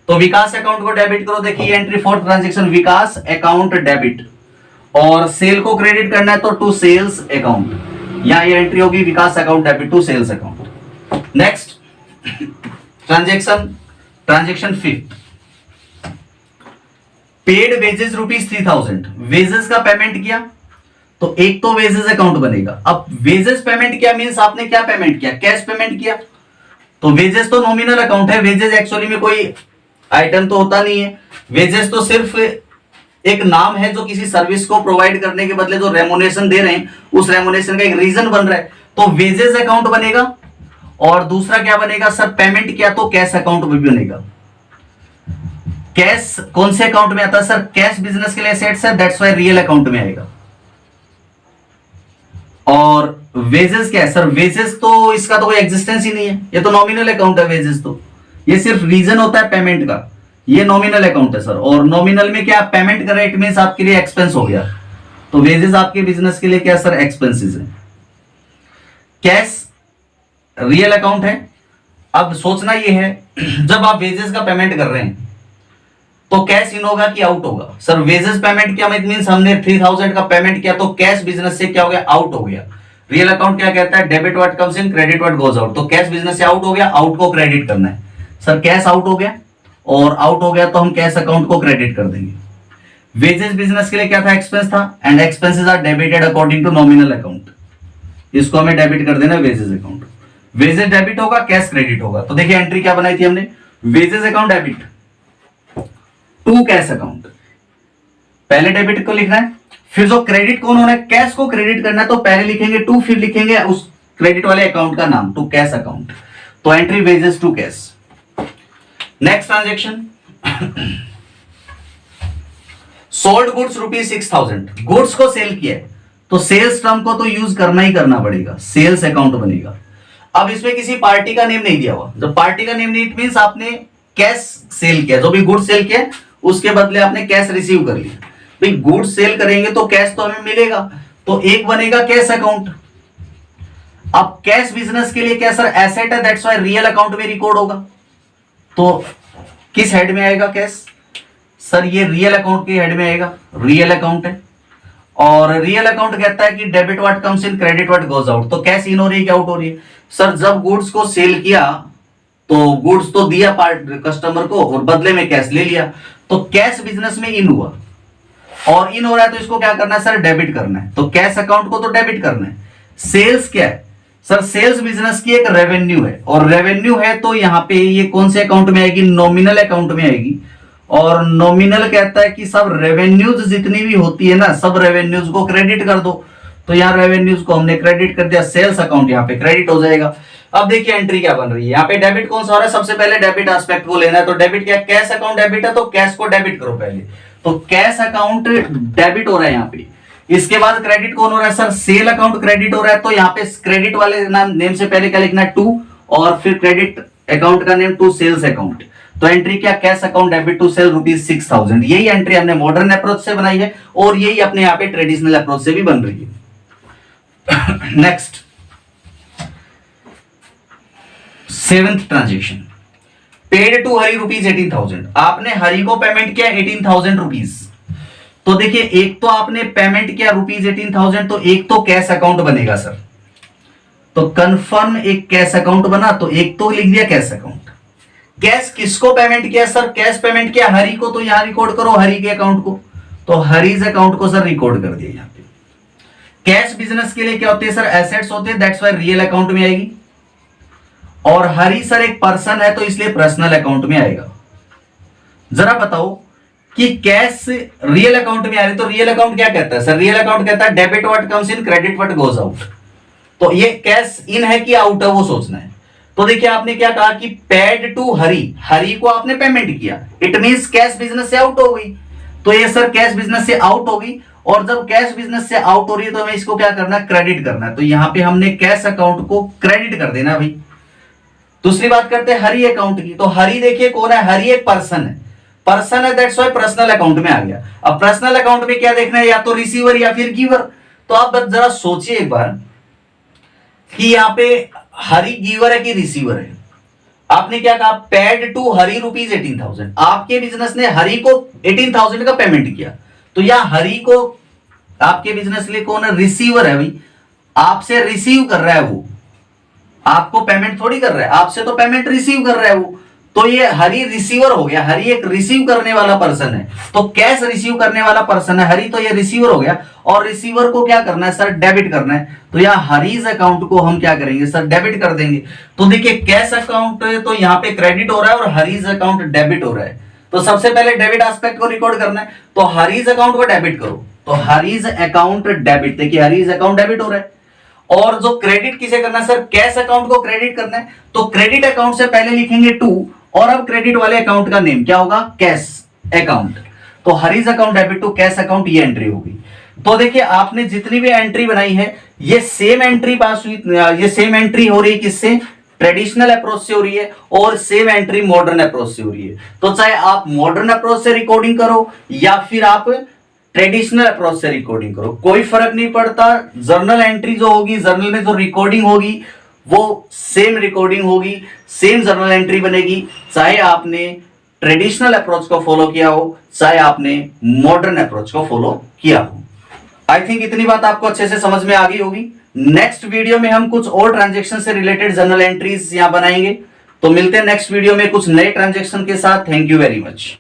तो विकास अकाउंट को डेबिट करो। देखिए entry for transaction Vikas account debit, और सेल को क्रेडिट करना है तो टू सेल्स अकाउंट, यहां ये एंट्री होगी Vikas account debit to sales account. Next transaction 5th, paid wages ₹3000, wages का पेमेंट किया, तो एक तो वेजेस अकाउंट बनेगा। अब वेजेस पेमेंट किया मींस आपने क्या पेमेंट किया? कैश पेमेंट किया, तो वेजेस तो नॉमिनल अकाउंट है, वेजेस एक्चुअली में कोई आइटम तो होता नहीं है, वेजेस तो सिर्फ एक नाम है जो किसी सर्विस को प्रोवाइड करने के बदले जो रेमुनेशन दे रहे हैं, उस रेमुनेशन का एक रीजन बन रहा है, तो वेजेस अकाउंट बनेगा। और दूसरा क्या बनेगा सर? पेमेंट किया तो कैश अकाउंट भी बनेगा। कैश कौन से अकाउंट में आता है सर? कैश बिजनेस के लिए एसेट्स है, दैट्स व्हाई रियल अकाउंट में आएगा। और वेजेस क्या है सर? वेजेस तो इसका तो कोई एग्जिस्टेंस ही नहीं है, ये तो नॉमिनल अकाउंट है वेजेस, तो ये सिर्फ रीजन होता है पेमेंट का, ये नॉमिनल अकाउंट है सर। और नॉमिनल में क्या पेमेंट कर रहे हैं, इट मींस आपके लिए एक्सपेंस हो गया, तो वेजेस आपके बिजनेस के लिए क्या सर? एक्सपेंसेस है। कैश रियल अकाउंट है। अब सोचना ये है जब आप वेजेस का पेमेंट कर रहे हैं तो कैश इन होगा कि आउट होगा? सर वेजेस पेमेंट किया इट मींस हमने 3000 का पेमेंट किया, तो कैश बिजनेस से क्या हो गया? आउट हो गया। रियल अकाउंट क्या कहता है? Debit what comes in, credit what goes out, तो कैश बिजनेस से आउट हो गया, आउट को क्रेडिट करना है। सर कैश आउट हो गया, और आउट हो गया तो हम कैश अकाउंट को क्रेडिट कर देंगे। वेजेस बिजनेस के लिए क्या था? एक्सपेंस था, and expenses are debited according to nominal account, इसको हमें डेबिट कर देना वेजेस अकाउंट। वेजेस डेबिट होगा, कैश क्रेडिट होगा, तो देखिए एंट्री क्या बनाई थी हमने? Wages account debit to cash account, पहले डेबिट को लिखना है, फिर जो क्रेडिट कौन होना है? कैश को क्रेडिट करना है, तो पहले लिखेंगे टू, फिर लिखेंगे उस क्रेडिट वाले अकाउंट का नाम, टू कैश अकाउंट, तो entry wages to cash. Next transaction sold goods ₹6000, goods को सेल किया है, तो सेल्स टर्म को तो यूज करना ही करना पड़ेगा, सेल्स अकाउंट बनेगा। अब इसमें किसी पार्टी का नेम नहीं दिया हुआ, जब पार्टी का नेम नहीं, इट मींस आपने कैश सेल किया, जो भी गुड्स सेल किया उसके बदले आपने कैश रिसीव कर लिया। भाई गुड्स सेल करेंगे तो कैश तो हमें मिलेगा, तो एक बनेगा कैश अकाउंट। अब कैश बिजनेस के लिए क्या सर? एसेट है, दैट्स व्हाई रियल अकाउंट में रिकॉर्ड होगा, तो किस हेड में आएगा कैश? सर ये रियल अकाउंट के हेड में आएगा, रियल अकाउंट है, और रियल अकाउंट कहता है कि debit what comes in, credit what goes out, तो कैश इन हो रही है कि आउट हो रही है? सर जब गुड्स को सेल किया तो गुड्स तो दिया कस्टमर को और बदले में कैश ले लिया, तो कैश बिजनेस में इन हुआ, और इन हो रहा है तो इसको क्या करना है सर? डेबिट करना है, तो कैश अकाउंट को तो डेबिट करना है। सेल्स क्या है सर? सेल्स बिजनेस की एक रेवेन्यू है, और रेवेन्यू है तो यहाँ पे ये कौन से अकाउंट में आएगी? नॉमिनल अकाउंट में आएगी, और नॉमिनल कहता है कि सब रेवेन्यूज जितनी भी होती है ना, सब रेवेन्यूज को क्रेडिट कर दो, तो यहाँ रेवेन्यूज को हमने क्रेडिट कर दिया, सेल्स अकाउंट यहाँ पे क्रेडिट हो जाएगा। अब देखिए एंट्री क्या बन रही है, यहाँ पे डेबिट कौन सा हो रहा है? सबसे पहले डेबिट एस्पेक्ट को लेना है, तो डेबिट क्या? कैश अकाउंट डेबिट है, तो कैश को डेबिट करो पहले, तो कैश अकाउंट डेबिट हो रहा है यहाँ पे। इसके बाद क्रेडिट कौन हो रहा है सर? सेल अकाउंट क्रेडिट हो रहा है, तो यहाँ पे क्रेडिट वाले नाम नेम से पहले क्या लिखना है? टू, और फिर क्रेडिट अकाउंट का नेम टू सेल्स अकाउंट, तो एंट्री क्या? Cash account debit to sale ₹6000। यही एंट्री हमने मॉडर्न अप्रोच से बनाई है, और यही अपने यहाँ पे ट्रेडिशनल अप्रोच से भी बन रही है। Next 7th transaction, paid to Hari ₹18,000, आपने हरी को पेमेंट किया ₹18,000। तो देखिए एक तो आपने पेमेंट किया ₹18,000, तो एक तो कैश अकाउंट बनेगा सर, तो कंफर्म एक कैश अकाउंट बना, तो एक तो लिख दिया कैश अकाउंट। कैश किसको पेमेंट किया सर? कैश पेमेंट किया हरी को, तो यहां रिकॉर्ड करो हरी के अकाउंट को, तो हरीज अकाउंट को सर रिकॉर्ड कर दिया यहाँ पे। कैश बिजनेस के लिए क्या होते हैं सर? एसेट्स होते हैं, दैट्स व्हाई रियल अकाउंट में आएगी, और हरी सर एक पर्सन है तो इसलिए पर्सनल अकाउंट में आएगा। जरा बताओ कि कैश रियल अकाउंट में आ रही, तो रियल अकाउंट क्या कहता है सर? रियल अकाउंट कहता है debit what comes in, credit what goes out. तो ये कैश इन है कि आउट है वो सोचना है। तो देखिए आपने क्या कहा कि पेड टू हरी, हरी को आपने पेमेंट किया, इट मींस कैश बिजनेस से आउट हो गई। तो ये सर कैश बिजनेस से आउट होगी, और जब कैश बिजनेस से आउट हो रही है तो हमें इसको क्या करना है? क्रेडिट करना है। तो यहां पे हमने कैश अकाउंट को क्रेडिट कर देना भाई। दूसरी बात करते हैं हरी अकाउंट की। तो हरी देखिए कौन है? हरी एक पर्सन है, पर्सन है, दैट्स व्हाई पर्सनल अकाउंट में आ गया। अब पर्सनल अकाउंट में क्या देखना है? या तो रिसीवर या फिर गिवर। तो आप बस जरा सोचिए एक बार कि यहां पे हरी गिवर है कि रिसीवर है। आपने क्या कहा? Paid to Hari rupees 18,000। आपके बिजनेस ने हरी को 18,000 का पेमेंट किया। तो यहां हरी को आपके बिजनेस लिए कौन है? रिसीवर है भाई, आपसे रिसीव कर रहा है वो, आपको पेमेंट थोड़ी कर रहा है, आपसे तो पेमेंट रिसीव कर रहा है वो। तो ये हरी रिसीवर हो गया, हरी एक रिसीव करने वाला पर्सन है। तो कैश रिसीव करने वाला पर्सन है हरी, तो ये रिसीवर हो गया। और रिसीवर को क्या करना है सर? डेबिट करना है। तो यहाँ हरीज अकाउंट को हम क्या करेंगे सर? डेबिट कर देंगे। तो देखिए कैश अकाउंट तो यहाँ पे क्रेडिट हो रहा है और हरीज अकाउंट डेबिट हो रहा है। तो सबसे पहले डेबिट एस्पेक्ट को रिकॉर्ड करना है, तो हरीज अकाउंट को डेबिट करो। तो हरीज अकाउंट डेबिट, देखिए हरीज अकाउंट डेबिट हो रहा है। और जो क्रेडिट किसे करना है सर? कैश अकाउंट को क्रेडिट करना है। तो क्रेडिट अकाउंट से पहले लिखेंगे टू, और अब क्रेडिट वाले अकाउंट का नेम क्या होगा? Cash account. तो Hari's account debit to cash account, ये एंट्री होगी। तो देखिए आपने जितनी भी एंट्री बनाई है ये सेम एंट्री पास हुई, ये सेम एंट्री हो रही है किससे? ट्रेडिशनल अप्रोच से हो रही है, और सेम एंट्री मॉडर्न अप्रोच से हो रही है। तो चाहे आप मॉडर्न अप्रोच से रिकॉर्डिंग करो या फिर आप ट्रेडिशनल अप्रोच से रिकॉर्डिंग करो, कोई फर्क नहीं पड़ता। जर्नल एंट्री जो होगी, जर्नल में जो रिकॉर्डिंग होगी वो सेम रिकॉर्डिंग होगी, सेम जर्नल एंट्री बनेगी, चाहे आपने ट्रेडिशनल अप्रोच को फॉलो किया हो, चाहे आपने मॉडर्न अप्रोच को फॉलो किया हो। आई थिंक इतनी बात आपको अच्छे से समझ में आ गई होगी। नेक्स्ट वीडियो में हम कुछ और ट्रांजैक्शन से रिलेटेड जर्नल एंट्रीज यहां बनाएंगे। तो मिलते हैं नेक्स्ट वीडियो में कुछ नए ट्रांजैक्शन के साथ। Thank you very much.